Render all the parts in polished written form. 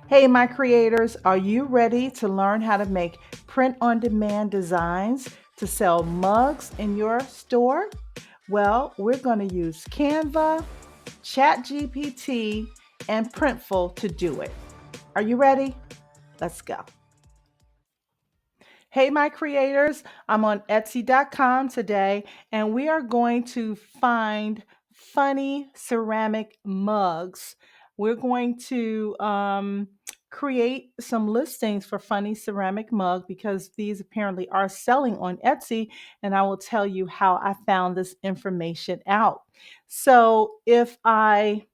Hey, my creators, are you ready to learn how to make print on demand designs to sell mugs in your store? Well, we're going to use Canva, ChatGPT, and Printful to do it. Are you ready? Let's go. Hey, my creators, I'm on Etsy.com today, and we are going to find funny ceramic mugs. We're going to create some listings for funny ceramic mug because these apparently are selling on Etsy, and I will tell you how I found this information out. So if I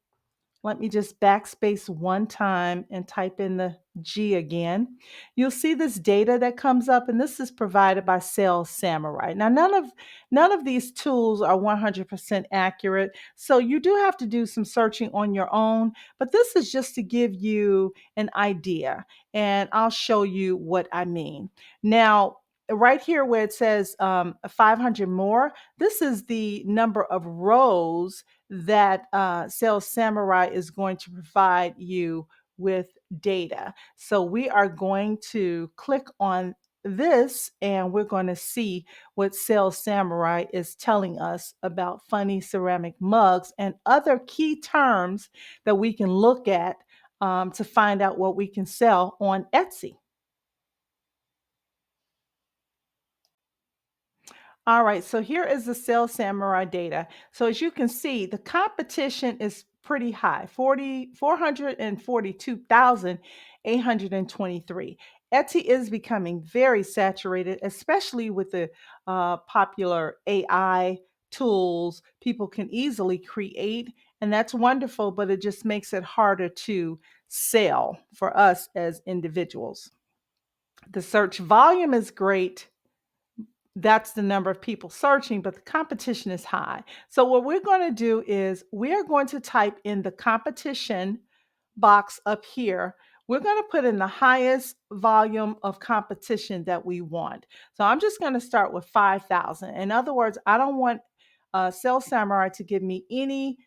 let me just backspace one time and type in the G again. You'll see this data that comes up, and this is provided by Sales Samurai. Now, none of these tools are 100% accurate, so you do have to do some searching on your own. But this is just to give you an idea, and I'll show you what I mean. Now, right here where it says 500 more, this is the number of rows that Sales Samurai is going to provide you with data. So we are going to click on this and we're going to see what Sales Samurai is telling us about funny ceramic mugs and other key terms that we can look at to find out what we can sell on Etsy. All right, so here is the Sales Samurai data. So as you can see, the competition is pretty high, 442,823. Etsy is becoming very saturated, especially with the popular AI tools. People can easily create, and that's wonderful, but it just makes it harder to sell for us as individuals. The search volume is great, that's the number of people searching, but the competition is high. So, what we're going to do is we are going to type in the competition box up here. We're going to put in the highest volume of competition that we want. So, I'm just going to start with 5,000. In other words, I don't want Sales Samurai to give me any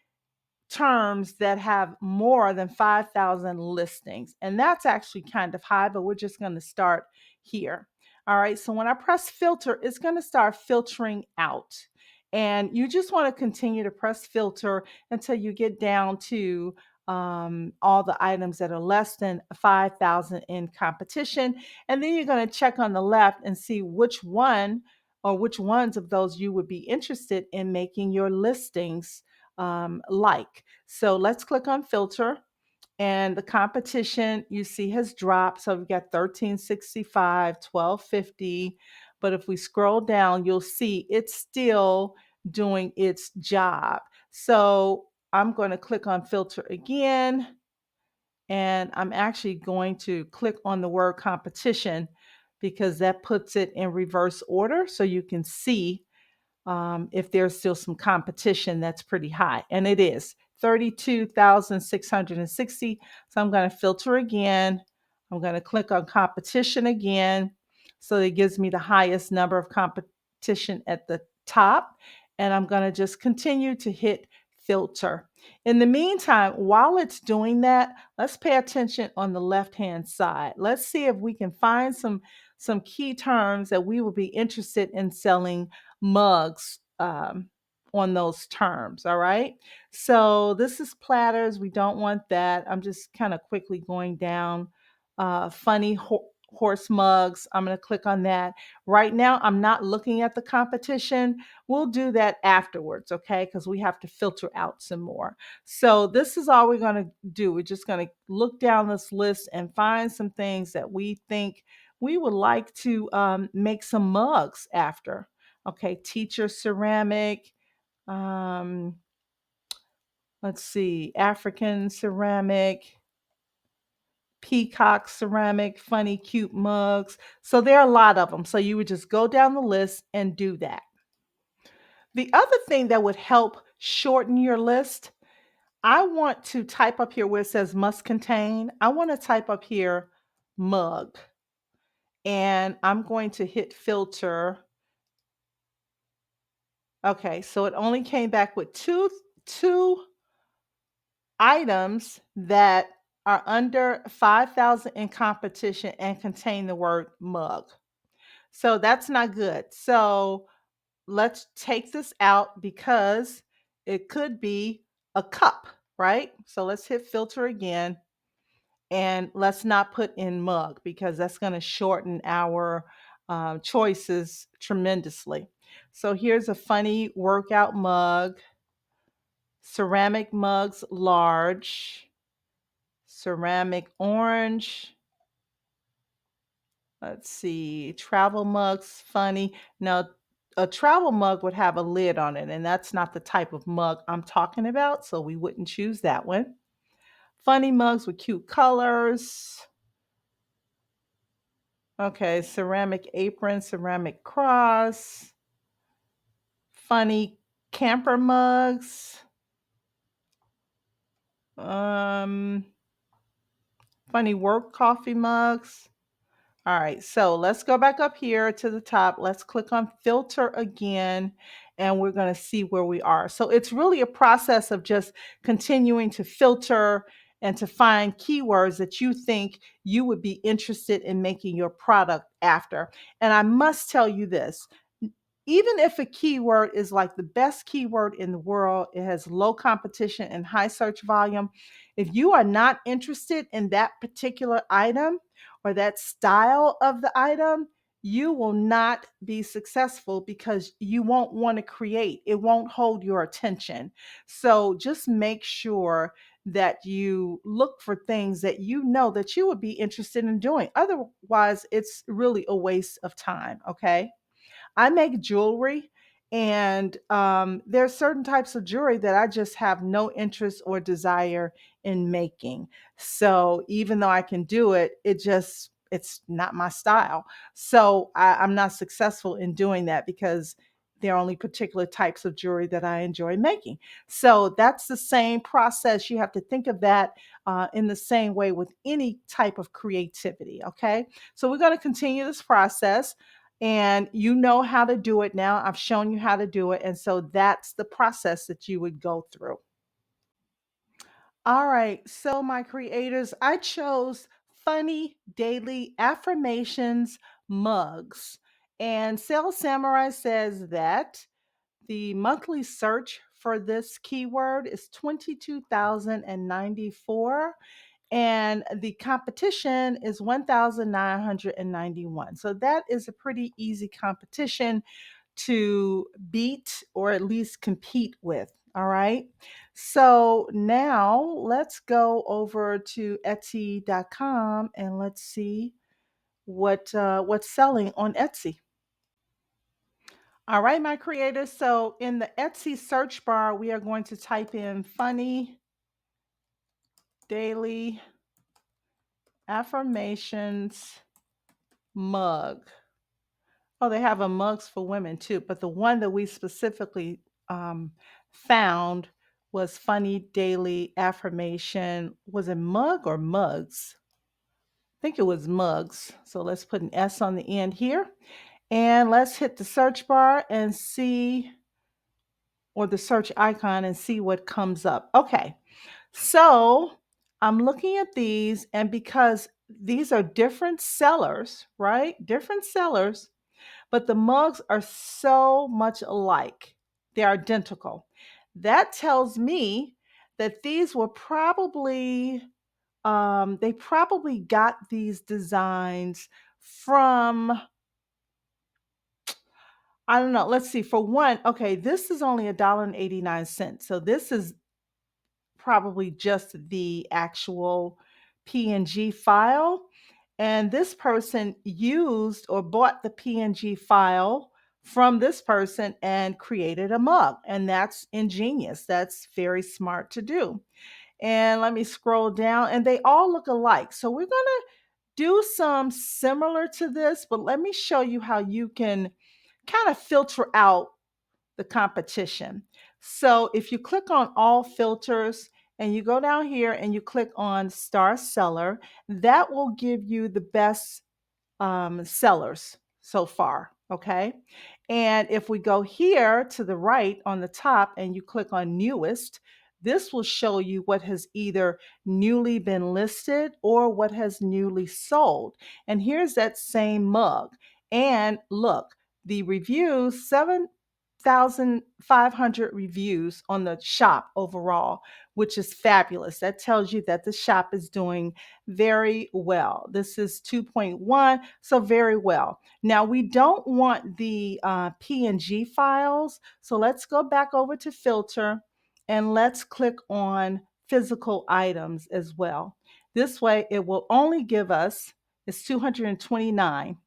terms that have more than 5,000 listings. And that's actually kind of high, but we're just going to start here. All right. So when I press filter, it's going to start filtering out. And you just want to continue to press filter until you get down to all the items that are less than 5,000 in competition. And then you're going to check on the left and see which one or which ones of those you would be interested in making your listings like. So let's click on filter and the competition you see has dropped. So we've got 1365, 1250. But if we scroll down, you'll see it's still doing its job. So I'm going to click on filter again. And I'm actually going to click on the word competition because that puts it in reverse order so you can see if there's still some competition that's pretty high. And it is 32,660. So I'm going to filter again. I'm going to click on competition again. So it gives me the highest number of competition at the top. And I'm going to just continue to hit filter. In the meantime, while it's doing that, let's pay attention on the left hand side. Let's see if we can find some key terms that we will be interested in selling mugs on those terms. All right. So this is platters. We don't want that. I'm just kind of quickly going down. Funny horse mugs. I'm going to click on that. Right now, I'm not looking at the competition. We'll do that afterwards, okay? Because we have to filter out some more. So this is all we're going to do. We're just going to look down this list and find some things that we think we would like to make some mugs after. Okay, teacher ceramic. Um, let's see, African ceramic, peacock ceramic, funny, cute mugs. So there are a lot of them. So you would just go down the list and do that. The other thing that would help shorten your list, I want to type up here where it says must contain. I want to type up here mug. And I'm going to hit filter. Okay, so it only came back with two items that are under 5,000 in competition and contain the word mug. So that's not good. So let's take this out because it could be a cup, right? So let's hit filter again and let's not put in mug because that's going to shorten our choices tremendously. So here's a funny workout mug, ceramic mugs, large, ceramic orange. Let's see, travel mugs, funny. Now, a travel mug would have a lid on it, and that's not the type of mug I'm talking about, so we wouldn't choose that one. Funny mugs with cute colors. Okay, ceramic apron, ceramic cross, funny camper mugs, um, funny work coffee mugs. All right, so let's go back up here to the top. Let's click on filter again, and we're going to see where we are. So it's really a process of just continuing to filter and to find keywords that you think you would be interested in making your product after. And I must tell you this, even if a keyword is like the best keyword in the world, it has low competition and high search volume. If you are not interested in that particular item or that style of the item, you will not be successful because you won't want to create. It won't hold your attention. So just make sure that you look for things that you know that you would be interested in doing. Otherwise, it's really a waste of time. Okay. I make jewelry, and there are certain types of jewelry that I just have no interest or desire in making. So even though I can do it, it's not my style. So I'm not successful in doing that because there are only particular types of jewelry that I enjoy making. So that's the same process. You have to think of that in the same way with any type of creativity. Okay. So we're going to continue this process, and you know how to do it now. I've shown you how to do it. And so that's the process that you would go through. All right. So, my creators, I chose funny daily affirmations mugs. And Sales Samurai says that the monthly search for this keyword is 22,094, and the competition is 1,991. So that is a pretty easy competition to beat or at least compete with. All right. So now let's go over to Etsy.com and let's see what's selling on Etsy. All right, my creators. So in the Etsy search bar, we are going to type in funny daily affirmations mug. Oh, they have a mugs for women too, but the one that we specifically found was funny daily affirmation. Was it mug or mugs? I think it was mugs. So let's put an S on the end here. And let's hit the search bar and see, or the search icon and see what comes up. Okay. So I'm looking at these, and because these are different sellers, right? Different sellers, but the mugs are so much alike. They're identical. That tells me that these were probably, they probably got these designs from, I don't know. Let's see. For one, okay, this is only $1.89. So this is probably just the actual PNG file. And this person used or bought the PNG file from this person and created a mug. And that's ingenious. That's very smart to do. And let me scroll down, and they all look alike. So we're going to do some similar to this, but let me show you how you can kind of filter out the competition. So if you click on all filters and you go down here and you click on star seller, that will give you the best sellers so far. Okay. And if we go here to the right on the top and you click on newest, This will show you what has either newly been listed or what has newly sold. And here's that same mug. And look, the reviews, 7,500 reviews on the shop overall, which is fabulous. That tells you that the shop is doing very well. This is 2.1, so very well. Now, we don't want the PNG files, so let's go back over to filter and let's click on physical items as well. This way, it will only give us, it's 229,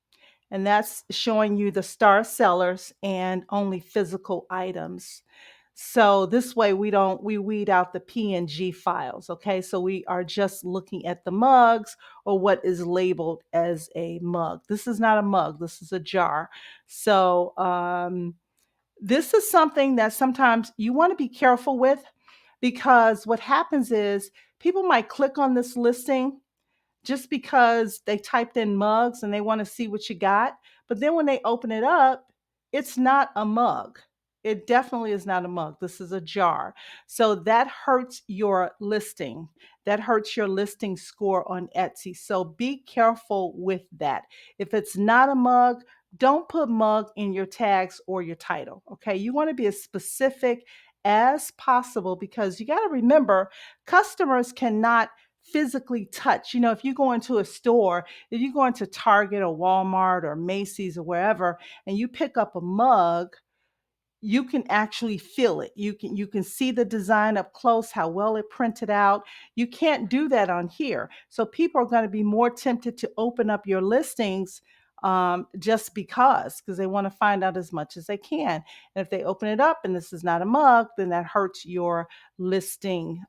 and that's showing you the star sellers and only physical items. So this way we weed out the PNG files, okay? So we are just looking at the mugs or what is labeled as a mug. This is not a mug, this is a jar. So this is something that sometimes you want to be careful with, because what happens is people might click on this listing just because they typed in mugs and they want to see what you got. But then when they open it up, it's not a mug. It definitely is not a mug. This is a jar. So that hurts your listing. That hurts your listing score on Etsy. So be careful with that. If it's not a mug, don't put mug in your tags or your title. Okay. You want to be as specific as possible, because you got to remember customers cannot physically touch. If you go into a store, if you go into Target or Walmart or Macy's or wherever, and you pick up a mug, you can actually feel it. You can see the design up close, how well it printed out. You can't do that on here. So people are going to be more tempted to open up your listings just because they want to find out as much as they can. And if they open it up and this is not a mug, then that hurts listing.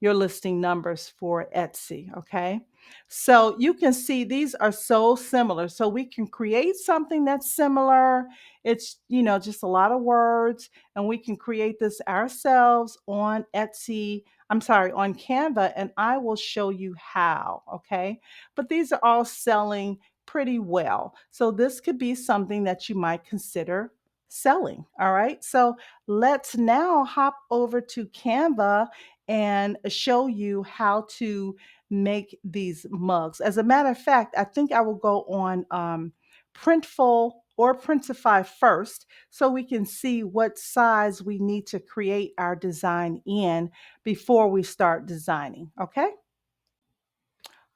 Your listing numbers for Etsy. Okay. So you can see these are so similar. So we can create something that's similar. It's, just a lot of words, and we can create this ourselves on Etsy. I'm sorry, on Canva, and I will show you how. Okay. But these are all selling pretty well. So this could be something that you might consider selling. All right. So let's now hop over to Canva and show you how to make these mugs. As a matter of fact, I think I will go on Printful or Printify first, so we can see what size we need to create our design in before we start designing. Okay.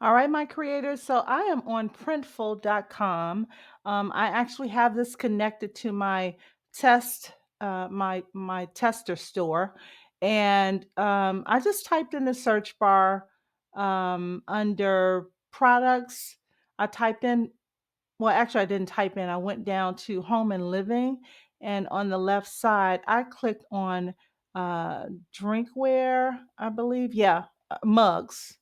All right, my creators. So I am on printful.com. I actually have this connected to my my tester store, and I just typed in the search bar under products. I typed in, well, actually, I didn't type in. I went down to home and living, and on the left side, I clicked on uh, drinkware, I believe. Yeah, mugs.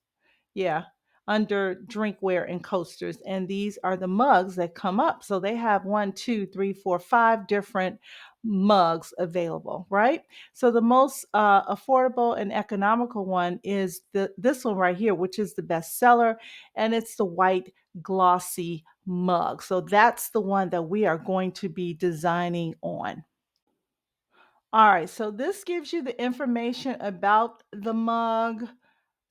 Yeah, under drinkware and coasters. And these are the mugs that come up. So they have one, two, three, four, five different mugs available, right? So the most affordable and economical one is this one right here, which is the best seller, and it's the white glossy mug. So that's the one that we are going to be designing on. All right, so this gives you the information about the mug,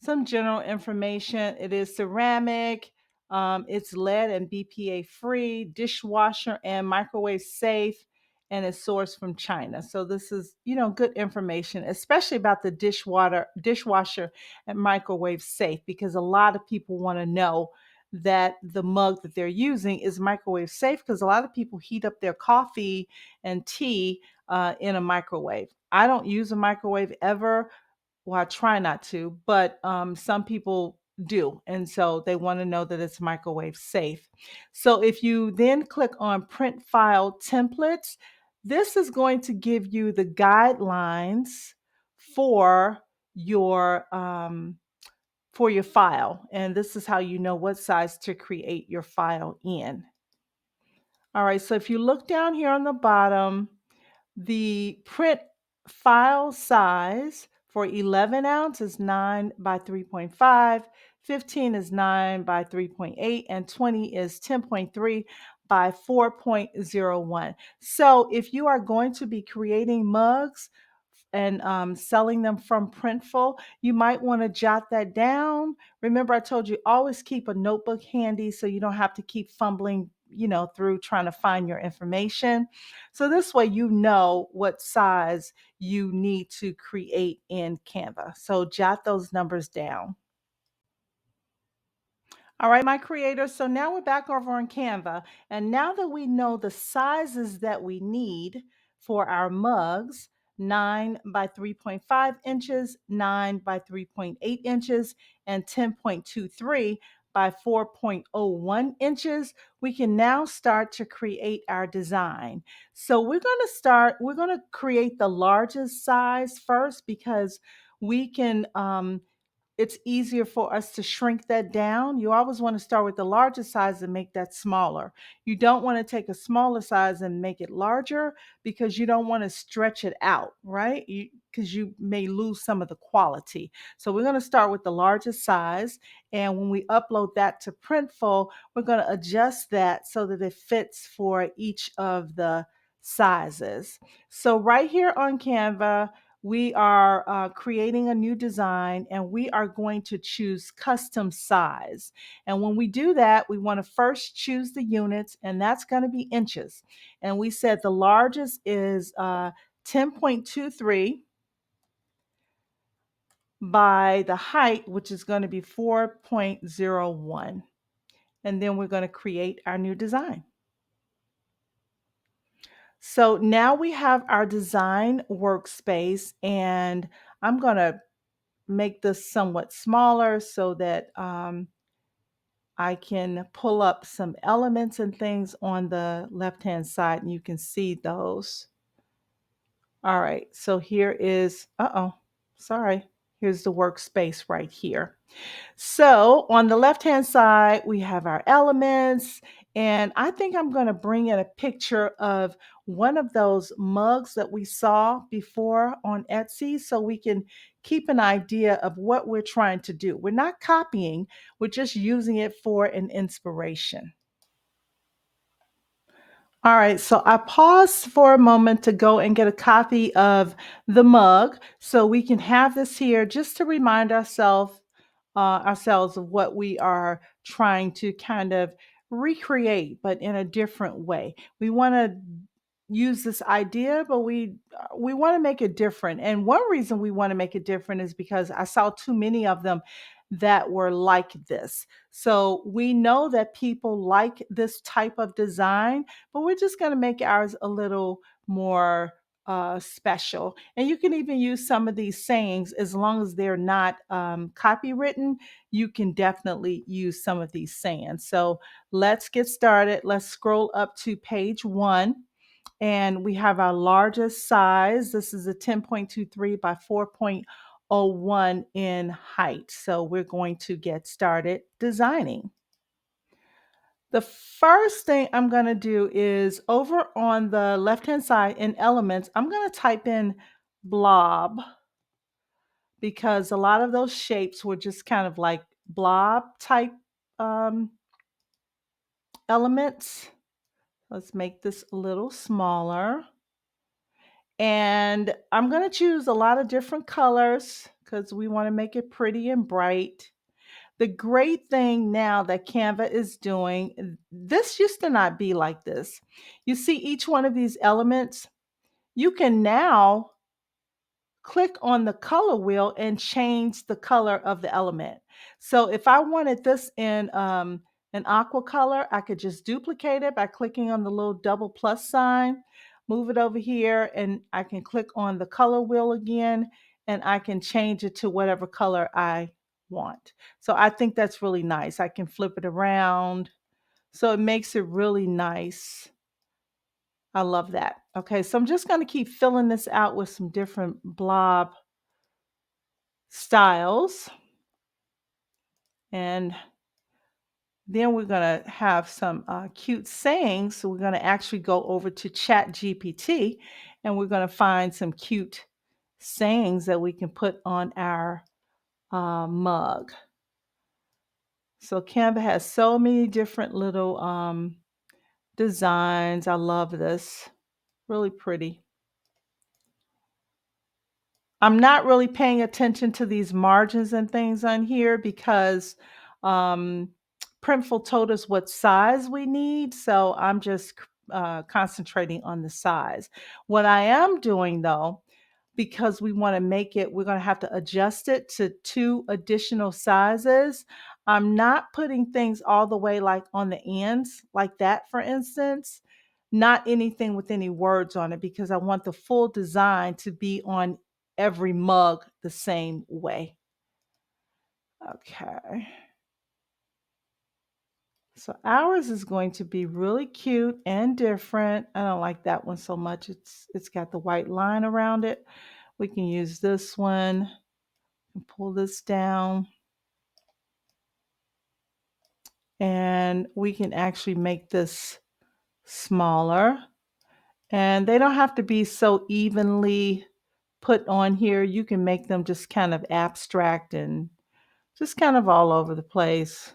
some general information. It is ceramic, it's lead and BPA free, dishwasher and microwave safe, and it's sourced from China. So this is, good information, especially about the dishwasher and microwave safe, because a lot of people want to know that the mug that they're using is microwave safe, because a lot of people heat up their coffee and tea in a microwave. I don't use a microwave ever. Well, I try not to, but some people do. And so they want to know that it's microwave safe. So if you then click on print file templates, this is going to give you the guidelines for your file. And this is how you know what size to create your file in. All right, so if you look down here on the bottom, the print file size for 11 ounce is 9 by 3.5, 15 is 9 by 3.8, and 20 is 10.3 by 4.01. So if you are going to be creating mugs, and selling them from Printful, you might want to jot that down. Remember, I told you always keep a notebook handy so you don't have to keep fumbling, through trying to find your information. So this way you know what size you need to create in Canva. So jot those numbers down. All right, my creators. So now we're back over on Canva. And now that we know the sizes that we need for our mugs, 9 by 3.5 inches, 9 by 3.8 inches, and 10.23 by 4.01 inches, we can now start to create our design. So we're going to create the largest size first because we can it's easier for us to shrink that down. You always want to start with the larger size and make that smaller. You don't want to take a smaller size and make it larger because you don't want to stretch it out, right? Because you may lose some of the quality. So we're going to start with the largest size. And when we upload that to Printful, we're going to adjust that so that it fits for each of the sizes. So right here on Canva, we are creating a new design and we are going to choose custom size. And when we do that, we want to first choose the units, and that's going to be inches. And we said the largest is 10.23 by the height, which is going to be 4.01. And then we're going to create our new design. So now we have our design workspace, and I'm going to make this somewhat smaller so that I can pull up some elements and things on the left-hand side and you can see those. All right, so here is, sorry, here's the workspace right here. So on the left-hand side, we have our elements, and I think I'm going to bring in a picture of one of those mugs that we saw before on Etsy so we can keep an idea of what we're trying to do. We're not copying, we're just using it for an inspiration. All right, so I paused for a moment to go and get a copy of the mug so we can have this here just to remind ourselves of what we are trying to kind of recreate, but in a different way. We want to use this idea, but we want to make it different. And one reason we want to make it different is because I saw too many of them that were like this. So we know that people like this type of design, but we're just going to make ours a little more special. And you can even use some of these sayings as long as they're not copywritten. You can definitely use some of these sayings. So let's get started. Let's scroll up to page 1. And we have our largest size. This is a 10.23 by 4.01 in height. So we're going to get started designing. The first thing I'm going to do is over on the left-hand side in elements, I'm going to type in blob because a lot of those shapes were just kind of like blob type um, elements. Let's make this a little smaller. And I'm going to choose a lot of different colors because we want to make it pretty and bright. The great thing now that Canva is doing, this used to not be like this. You see each one of these elements, you can now click on the color wheel and change the color of the element. So if I wanted this in an aqua color, I could just duplicate it by clicking on the little double plus sign, move it over here, and I can click on the color wheel again, and I can change it to whatever color I want. So I think that's really nice. I can flip it around. So it makes it really nice. I love that. Okay, so I'm just going to keep filling this out with some different blob styles. And then we're going to have some cute sayings. So we're going to actually go over to ChatGPT and we're going to find some cute sayings that we can put on our mug. So Canva has so many different little designs. I love this. Really pretty. I'm not really paying attention to these margins and things on here because um, Printful told us what size we need. So I'm just concentrating on the size. What I am doing though, because we want to make it, we're going to have to adjust it to two additional sizes. I'm not putting things all the way like on the ends, like that, for instance, not anything with any words on it, because I want the full design to be on every mug the same way. Okay. So ours is going to be really cute and different. I don't like that one so much. It's got the white line around it. We can use this one and pull this down. And we can actually make this smaller. And they don't have to be so evenly put on here. You can make them just kind of abstract and just kind of all over the place.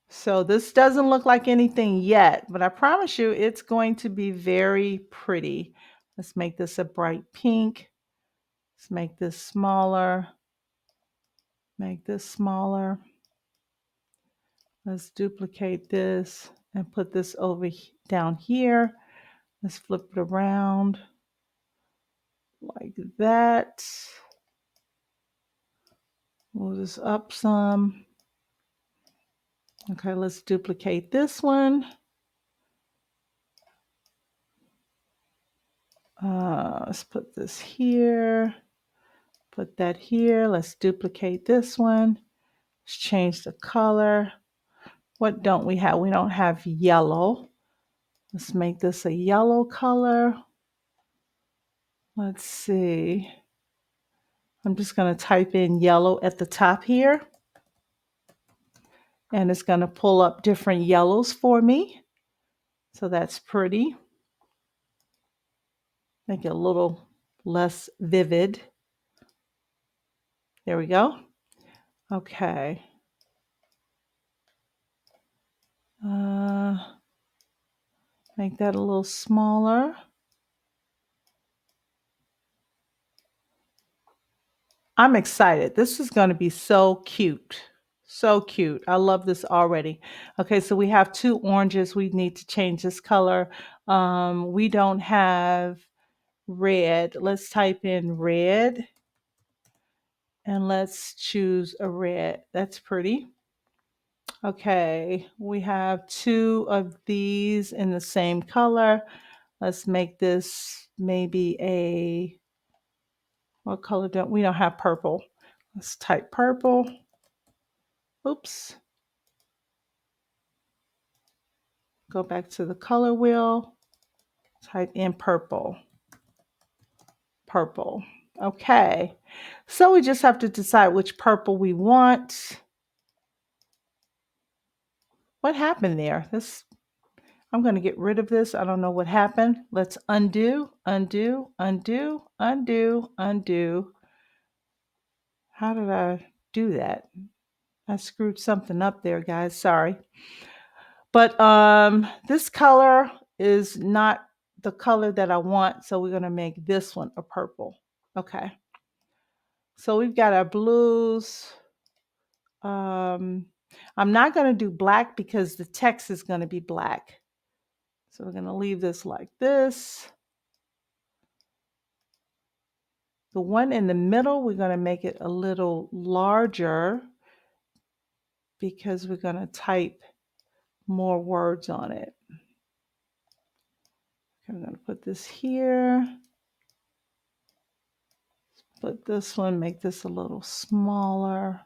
So this doesn't look like anything yet, but I promise you it's going to be very pretty. Let's make this a bright pink. Let's make this smaller. Make this smaller. Let's duplicate this and put this over down here. Let's flip it around like that. Move this up some. Okay, let's duplicate this one. Let's put this here. Put that here. Let's duplicate this one. Let's change the color. What don't we have? We don't have yellow. Let's make this a yellow color. Let's see. I'm just going to type in yellow at the top here. And it's going to pull up different yellows for me. So that's pretty. Make it a little less vivid. There we go. Okay. Make that a little smaller. I'm excited. This is going to be so cute. So cute. I love this already. Okay, so we have two oranges. We need to change this color. We don't have red. Let's type in red and let's choose a red. That's pretty. Okay, we have two of these in the same color. Let's make this maybe a, what color don't we don't have purple. Let's type purple. Oops. Go back to the color wheel. Type in purple. Purple. Okay. So we just have to decide which purple we want. What happened there? This, I'm going to get rid of this. I don't know what happened. Let's undo, undo, undo, undo, undo. How did I do that? I screwed something up there, guys. Sorry. But this color is not the color that I want, so we're going to make this one a purple. Okay. So we've got our blues. Um, I'm not going to do black because the text is going to be black. So we're going to leave this like this. The one in the middle, we're going to make it a little larger because we're going to type more words on it. Okay, I'm going to put this here. Put this one, make this a little smaller.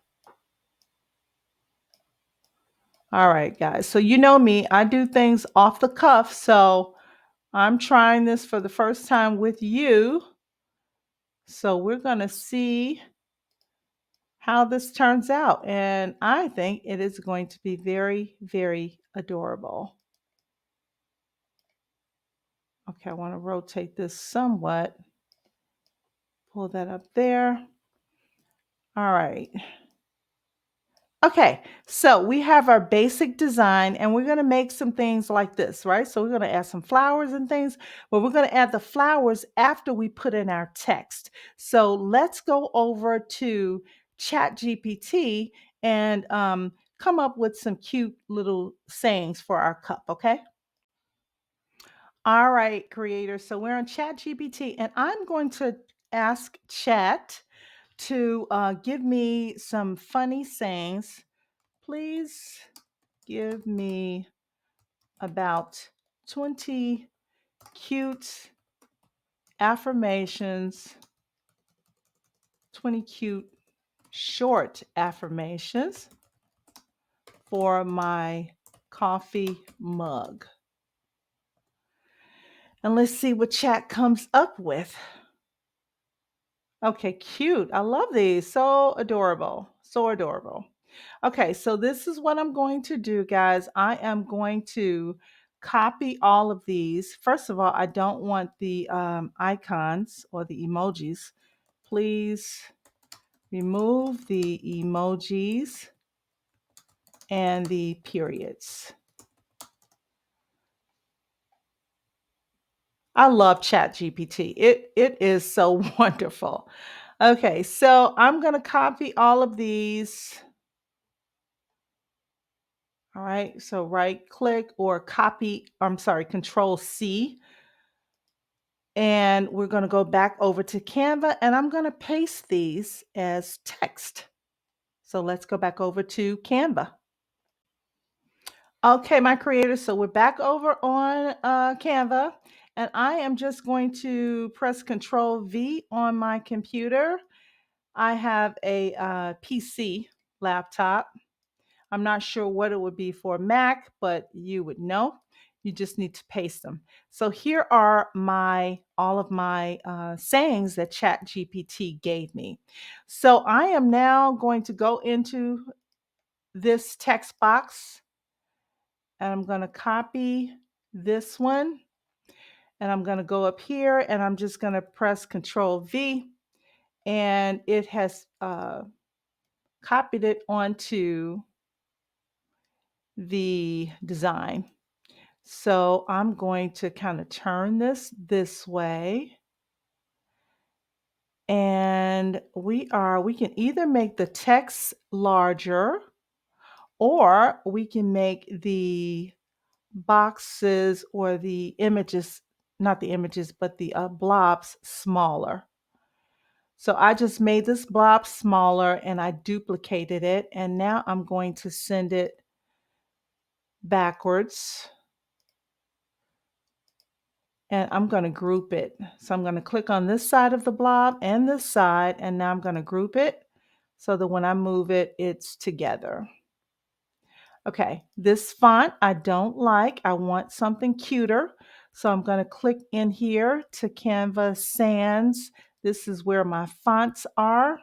All right, guys. So you know me, I do things off the cuff. So I'm trying this for the first time with you. So we're going to see how this turns out. And I think it is going to be very, very adorable. Okay, I want to rotate this somewhat. Pull that up there. All right. Okay, so we have our basic design and we're going to make some things like this, right? So we're going to add some flowers and things, but we're going to add the flowers after we put in our text. So let's go over to ChatGPT and come up with some cute little sayings for our cup, okay? All right, creators. So we're on ChatGPT and I'm going to ask Chat to give me some funny sayings. Please give me about 20 cute affirmations, 20 cute short affirmations for my coffee mug. And let's see what chat comes up with. Okay, cute. I love these. So adorable. So adorable. Okay, so this is what I'm going to do, guys. I am going to copy all of these. First of all, I don't want the icons or the emojis. Please remove the emojis and the periods. I love ChatGPT. It is so wonderful. Okay, so I'm going to copy all of these. All right, so right click or copy, I'm sorry, control C. And we're going to go back over to Canva and I'm going to paste these as text. So let's go back over to Canva. Okay, my creators, so we're back over on Canva and I am just going to press Control V on my computer. I have a PC laptop. I'm not sure what it would be for Mac, but you would know. You just need to paste them. So here are my all of my sayings that ChatGPT gave me. So I am now going to go into this text box and I'm going to copy this one and I'm going to go up here and I'm just going to press Control V and it has copied it onto the design. So I'm going to kind of turn this way. And we can either make the text larger or we can make the boxes or the images, not the images, but the blobs smaller. So I just made this blob smaller and I duplicated it. And now I'm going to send it backwards. And I'm going to group it. So I'm going to click on this side of the blob and this side, and now I'm going to group it so that when I move it, it's together. Okay, this font I don't like. I want something cuter. So I'm going to click in here to Canva Sans. This is where my fonts are.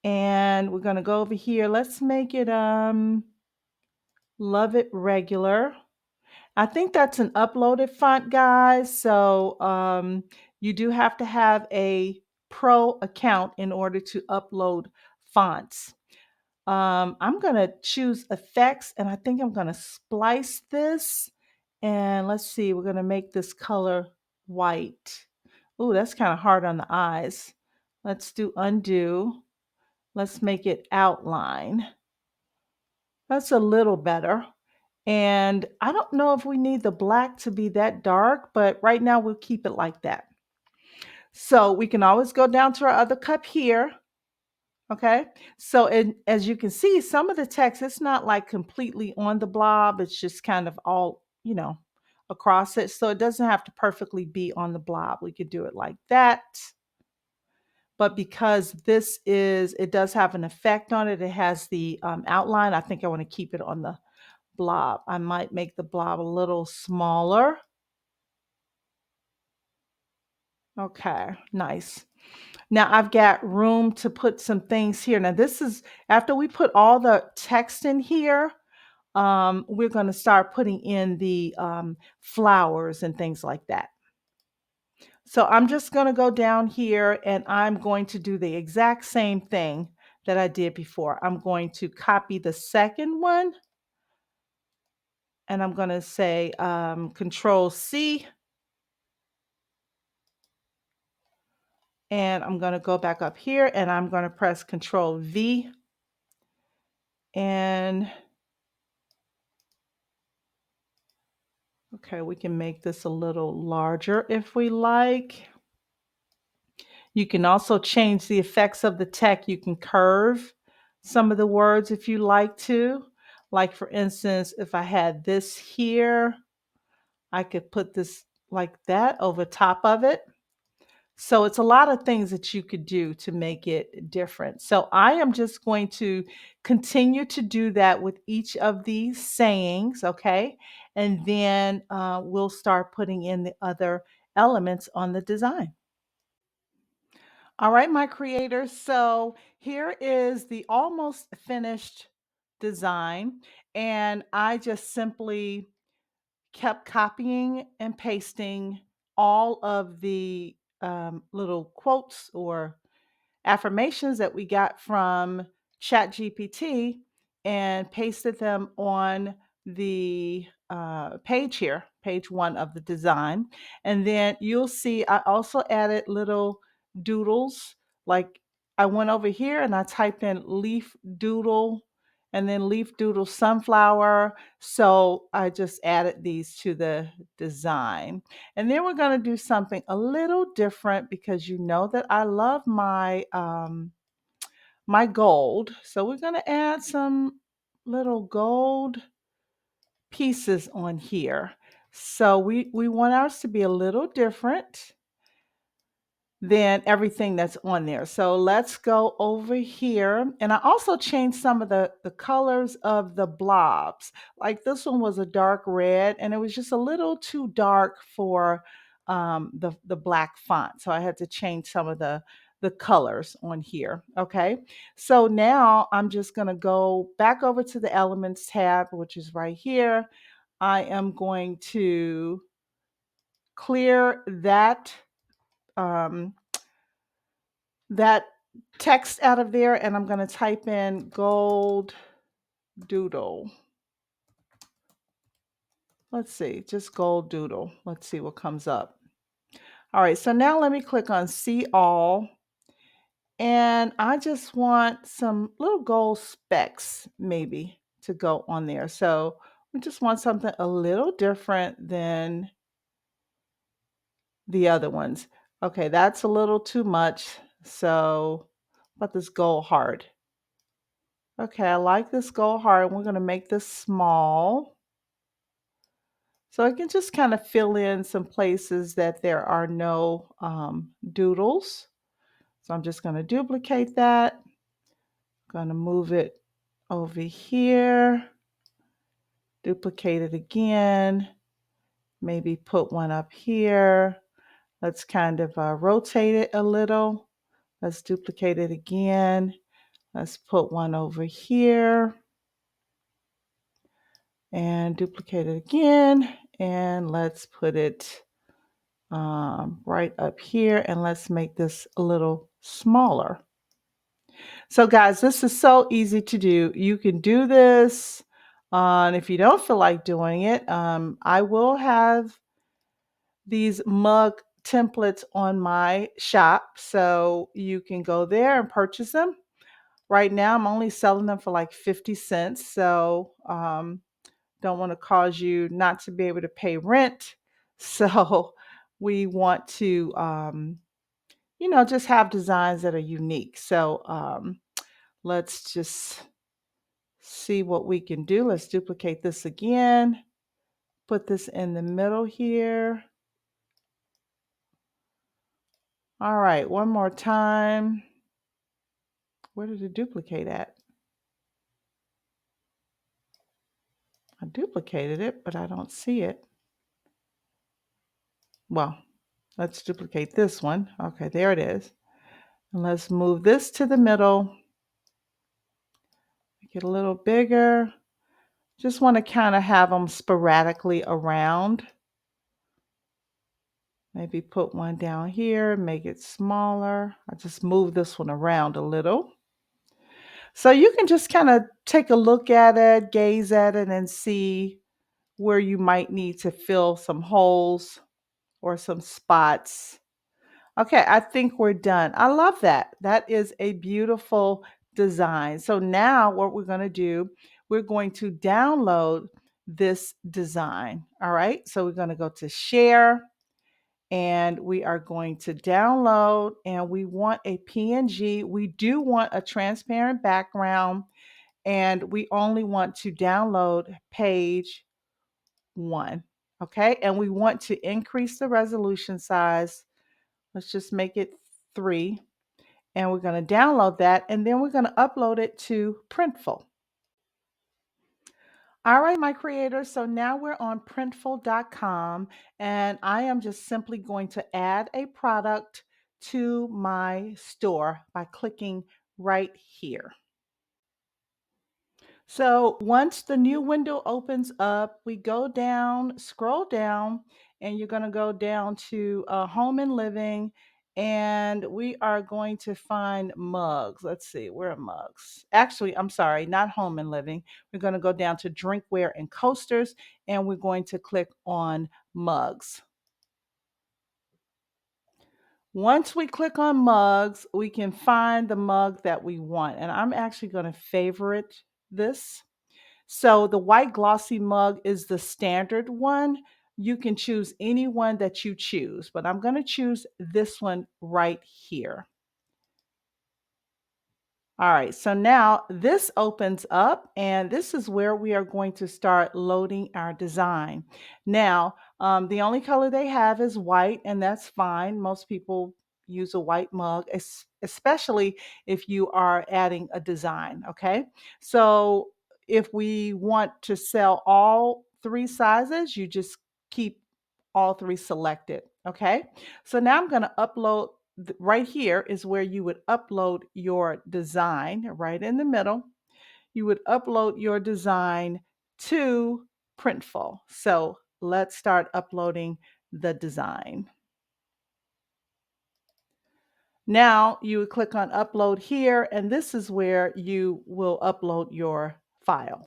And we're going to go over here. Let's make it Love It Regular. I think that's an uploaded font, guys. So you do have to have a pro account in order to upload fonts. I'm going to choose effects and I think I'm going to splice this. And let's see, we're going to make this color white. Ooh, that's kind of hard on the eyes. Let's do undo. Let's make it outline. That's a little better. And I don't know if we need the black to be that dark, but right now we'll keep it like that. So we can always go down to our other cup here. Okay. So as you can see, some of the text, it's not like completely on the blob. It's just kind of all, across it. So it doesn't have to perfectly be on the blob. We could do it like that. But because it does have an effect on it, it has the outline. I think I want to keep it on the blob. I might make the blob a little smaller. Okay, nice. Now I've got room to put some things here. Now this is after we put all the text in here, we're going to start putting in the flowers and things like that. So I'm just going to go down here and I'm going to do the exact same thing that I did before. I'm going to copy the second one and I'm going to say Control C, and I'm going to go back up here and I'm going to press Control V, and okay, we can make this a little larger if we like. You can also change the effects of the text. You can curve some of the words if you like to. Like for instance, if I had this here, I could put this like that over top of it. So it's a lot of things that you could do to make it different. So I am just going to continue to do that with each of these sayings, okay? And then we'll start putting in the other elements on the design. All right, my creators. So here is the almost finished design. And I just simply kept copying and pasting all of the little quotes or affirmations that we got from ChatGPT and pasted them on the page here, page one of the design. And then you'll see I also added little doodles. Like I went over here and I typed in leaf doodle and then leaf doodle sunflower. So I just added these to the design. And then we're going to do something a little different because you know that I love my gold. So we're going to add some little gold pieces on here. So we want ours to be a little different than everything that's on there. So let's go over here. And I also changed some of the colors of the blobs. Like this one was a dark red and it was just a little too dark for the black font. So I had to change some of the colors on here. Okay. So now I'm just going to go back over to the elements tab, which is right here. I am going to clear um, that text out of there and I'm going to type in gold doodle. Let's see, just gold doodle. Let's see what comes up. All right, so now let me click on see all. And I just want some little gold specks maybe to go on there. So we just want something a little different than the other ones. Okay, that's a little too much. So, about this gold heart. Okay, I like this gold heart. We're going to make this small. So I can just kind of fill in some places that there are no doodles. So I'm just going to duplicate that. Going to move it over here. Duplicate it again. Maybe put one up here. Let's kind of rotate it a little. Let's duplicate it again. Let's put one over here. And duplicate it again. And let's put it right up here, and let's make this a little smaller. So guys, this is so easy to do. You can do this. And if you don't feel like doing it, I will have these mug templates on my shop. So you can go there and purchase them. Right now, I'm only selling them for like 50 cents. So don't want to cause you not to be able to pay rent. So we want to, just have designs that are unique. So let's just see what we can do. Let's duplicate this again. Put this in the middle here. All right, one more time. Where did it duplicate at? I duplicated it, but I don't see it. Well, let's duplicate this one. Okay, there it is. And let's move this to the middle. Make it a little bigger. Just want to kind of have them sporadically around. Maybe put one down here, make it smaller. I just move this one around a little. So you can just kind of take a look at it, gaze at it, and see where you might need to fill some holes or some spots. Okay, I think we're done. I love that. That is a beautiful design. So now what we're going to do, we're going to download this design. All right, so we're going to go to share and we are going to download, and we want a PNG. We do want a transparent background, and we only want to download page one. Okay, and we want to increase the resolution size. Let's just make it 3. And we're going to download that, and then we're going to upload it to Printful. All right, my creators. So now we're on printful.com, and I am just simply going to add a product to my store by clicking right here. So once the new window opens up, we go down, scroll down, and you're going to go down to home and living, and we are going to find mugs. Let's see, where are mugs? Actually, I'm sorry, not home and living. We're going to go down to drinkware and coasters, and we're going to click on mugs. Once we click on mugs, we can find the mug that we want, and I'm actually going to favorite this. So the white glossy mug is the standard one. You can choose any one that you choose, but I'm going to choose this one right here. All right, so now this opens up, and this is where we are going to start loading our design. Now, the only color they have is white, and that's fine. Most people use a white mug, especially if you are adding a design. Okay, so if we want to sell all 3 sizes, you just keep all 3 selected. Okay, so now I'm going to upload right here is where you would upload your design, right in the middle. You would upload your design to Printful. So let's start uploading the design. Now you would click on upload here, and this is where you will upload your file.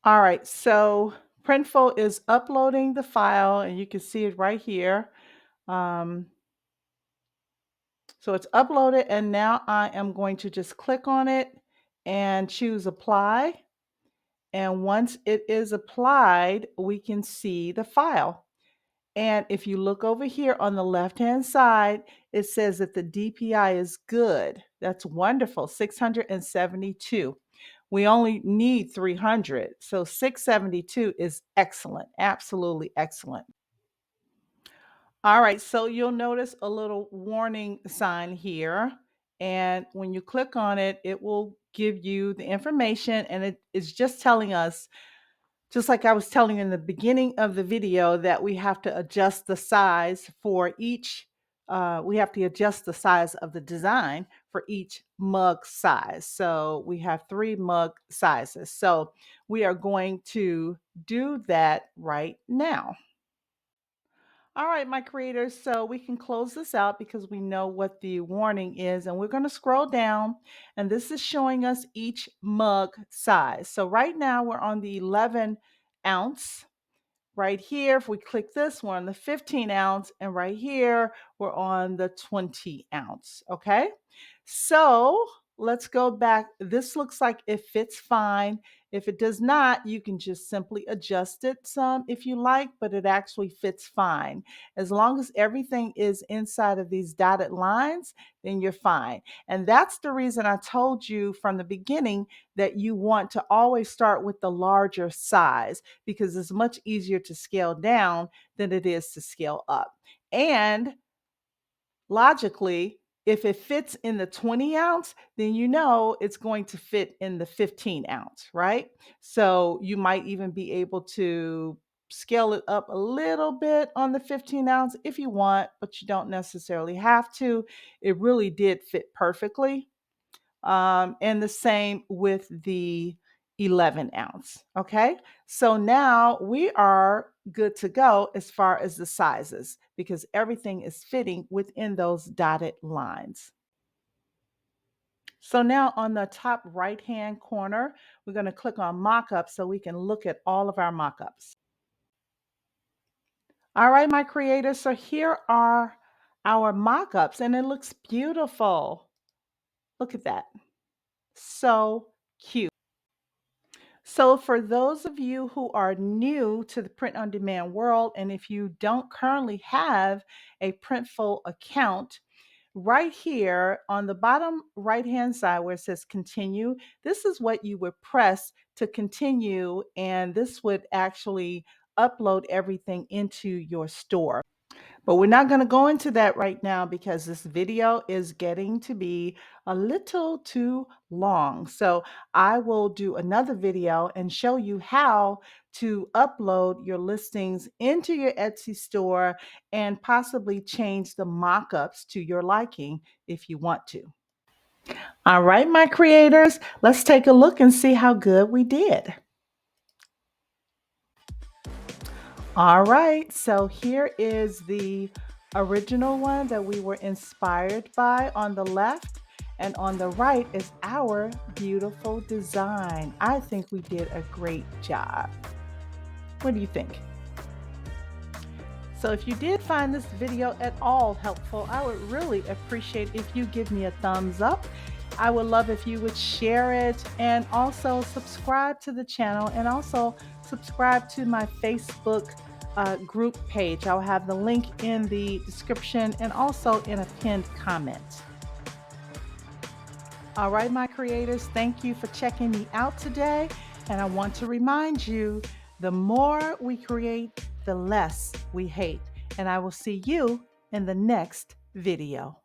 All right, so Printful is uploading the file, and you can see it right here. Um, So it's uploaded, and now I am going to just click on it and choose apply. And once it is applied, we can see the file. And if you look over here on the left-hand side, it says that the DPI is good. That's wonderful, 672. We only need 300. So 672 is excellent, absolutely excellent. All right, so you'll notice a little warning sign here. And when you click on it, it will give you the information, and it is just telling us, just like I was telling you in the beginning of the video, that we have to adjust the size for each, we have to adjust the size of the design for each mug size. So we have 3 mug sizes. So we are going to do that right now. All right, my creators, so we can close this out because we know what the warning is, and we're going to scroll down, and this is showing us each mug size. So right now we're on the 11 ounce. Right here, if we click this, we're on the 15 ounce, and right here, we're on the 20 ounce. Okay, so let's go back. This looks like it fits fine. If it does not, you can just simply adjust it some if you like, but it actually fits fine. As long as everything is inside of these dotted lines, then you're fine. And that's the reason I told you from the beginning that you want to always start with the larger size, because it's much easier to scale down than it is to scale up. And logically, if it fits in the 20 ounce, then you know it's going to fit in the 15 ounce, right? So you might even be able to scale it up a little bit on the 15 ounce if you want, but you don't necessarily have to. It really did fit perfectly. And the same with the 11 ounce. Okay, so now we are good to go as far as the sizes because everything is fitting within those dotted lines. So now on the top right-hand corner, we're going to click on mockup so we can look at all of our mockups. All right, my creators, so here are our mockups and it looks beautiful. Look at that. So cute. So for those of you who are new to the print on demand world, and if you don't currently have a Printful account, right here on the bottom right hand side where it says continue, this is what you would press to continue, and this would actually upload everything into your store. But we're not going to go into that right now because this video is getting to be a little too long. So I will do another video and show you how to upload your listings into your Etsy store and possibly change the mockups to your liking if you want to. All right, my creators, let's take a look and see how good we did. All right, so here is the original one that we were inspired by on the left, and on the right is our beautiful design. I think we did a great job. What do you think? So if you did find this video at all helpful, I would really appreciate if you give me a thumbs up. I would love if you would share it and also subscribe to the channel, and also subscribe to my Facebook group page. I'll have the link in the description and also in a pinned comment. All right, my creators, thank you for checking me out today. And I want to remind you, the more we create, the less we hate. And I will see you in the next video.